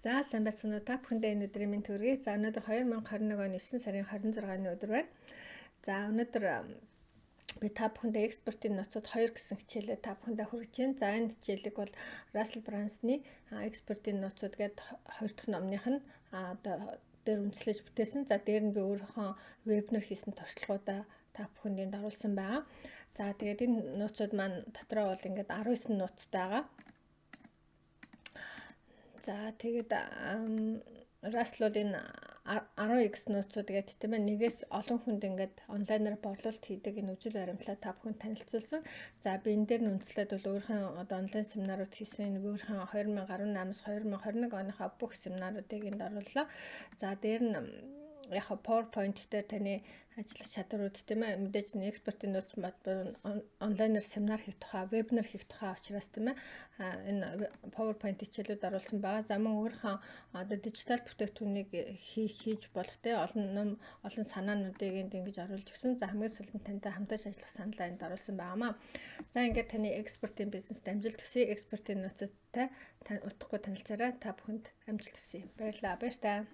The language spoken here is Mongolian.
За сайн байцгаана уу та бүхэндээ энэ өдрийн мэнд хүргэе. За өнөөдөр 2021 оны 9 сарын 26-ны өдөр байна. За өнөөдөр би та бүхэндээ экспортын ноцод 2 гэсэн хичээлээ та бүхэндээ хүргэж байна. За энэ хичээлийг бол Russell Brunson-ы экспортын ноцод гэдэг 2 дахь номных нь одоо дээр үндэслэж бүтээсэн. За дээр нь би өөрийнхөө вебинар хийсэн туршлагуудаа та бүхэнд оруулсан байгаа. За тэгээд энэ нууцуд маань дотроо бол ингээд 19 нууцтай байгаа. За тэгээд Russell бол энэ 10x нууцуд гэдэг тийм ээ нэгээс олон хүнд ингээд онлайнаар борлуулалт хийдэг энэ үжил баримтлаа та бүхэнд танилцуулсан. За би энэ дээр нь үндэслээд бол өөрийнхөө одоо онлайн семинарууд хийсэн өөрийнхөө 2018-аас 2021 оныхаа бүх семинаруудыг энд орууллаа. За дээр нь яг PowerPoint дээр таны ажиллах чадварууд тийм ээ мэдээж нь экспортын нууц онлайнаар семинар хийх тухай, вебинар хийх тухай учраас тийм ээ энэ PowerPoint хичээлүүд оруулсан байгаа. За мөн өөрийнхөө одоо дижитал бүтээгдэхүүнийг хийж болох тийм олон санаануудыг энд ингэж оруулж өгсөн. За хамгийн сүүлд нь тантай хамтарч ажиллах саналаа энд оруулсан байгаамаа. За ингээд таны экспортын бизнест амжилт хүсье. Экспортын нууцтай утгагүй танилцаарай. Та бүхэнд амжилт хүсье. Баярлалаа. Баяр таа.